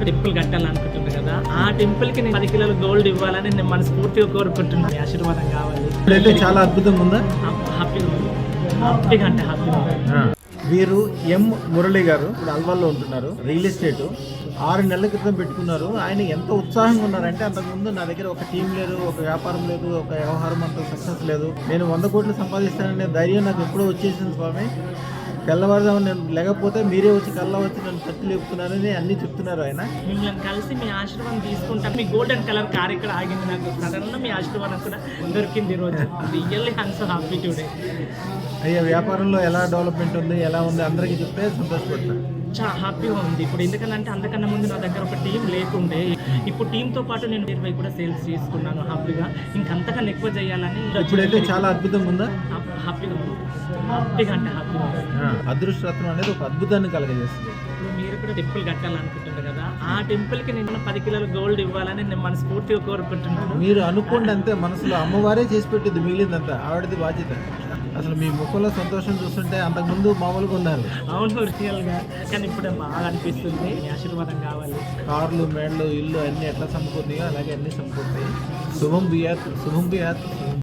Temple కట్టాలనుకుంటున్నా కదా, ఆ temple కి నేను 10 కిలోల గోల్డ్ ఇవ్వాలని నేను మనస్ఫూర్తిగా కోరుకుంటున్నాను. మీ ఆశీర్వాదం కావాలి. ఇప్పుడైతే చాలా అద్భుతంగా ఉందా? హ్యాపీగా ఉంది, హ్యాపీగా అంటే హ్యాపీగా ఉంది. వీరు ఎం మురళి గారు ఇప్పుడు అల్వాల్లో ఉంటున్నారు. రియల్ ఎస్టేట్ 6 నెలల క్రితం పెట్టుకున్నారు. ఆయన ఎంత ఉత్సాహంగా ఉన్నారంటే, అంతకుముందు నా దగ్గర ఒక టీం లేదు, ఒక వ్యాపారం లేదు, ఒక వ్యవహారం అంత సక్సెస్ లేదు, నేను 100 కోట్లు సంపాదిస్తాననే ధైర్యం నాకు ఎప్పుడో వచ్చేసింది స్వామి. తెల్లవారుదాము నేను లేకపోతే మీరే వచ్చి కల్లా వచ్చి నన్ను తట్టి లేపుతున్నారని అన్ని చెప్తున్నారు ఆయన. మిమ్మల్ని కలిసి మీ ఆశీర్వాదం తీసుకుంటాను. మీ గోల్డెన్ కలర్ కార్ ఇక్కడ ఆగింది, నాకు సడన్ మీ ఆశీర్వాదం కూడా దొరికింది ఈ రోజు. Really I'm so happy today. అయ్యా, వ్యాపారంలో ఎలా డెవలప్మెంట్ ఉంది, ఎలా ఉంది అందరికీ చెప్తే సంతోషపడతాను. చాలా హ్యాపీగా ఉంది ఇప్పుడు. ఎందుకంటే అంతకన్నా ముందు నా దగ్గర ఒక టీం లేకుండే, ఇప్పుడు టీంతో పాటు నేను 20 కూడా సేల్స్ చేసుకున్నాను హ్యాపీగా. ఇంకంతకన్నా ఎక్కువ చేయాలని ఇప్పుడైతే చాలా అద్భుతంగా ఉందా? హ్యాపీగా ఉంది, హ్యాపీగా అంటే హ్యాపీగా ఉంది. అదృష్టరత్నం అనేది ఒక అద్భుతాన్ని కలగజేస్తుంది. ఇప్పుడు మీరు కూడా టెంపుల్ కట్టాలనుకుంటున్నారు కదా, ఆ టెంపుల్ కి నేను 10 కిలోల గోల్డ్ ఇవ్వాలని నేను మనస్ఫూర్తిగా కోరుకుంటున్నాను. మీరు అనుకోండి అంతే, మనసులో అమ్మవారే చేసి పెట్టింది, మిగిలిందంతా ఆవిడది బాధ్యత. అసలు మీ ముఖంలో సంతోషం చూస్తుంటే అంతకుముందు మామూలుగా ఉన్నారు. అవును, రియల్గా. కానీ ఇప్పుడు బాగా అనిపిస్తుంది. మీ ఆశీర్వాదం కావాలి. కార్లు, మేళ్ళు, ఇల్లు అన్నీ ఎట్లా సమకూరుతాయో అలాగే అన్నీ సమకూరుతాయి. శుభం బియాత్, శుభం బియాత్.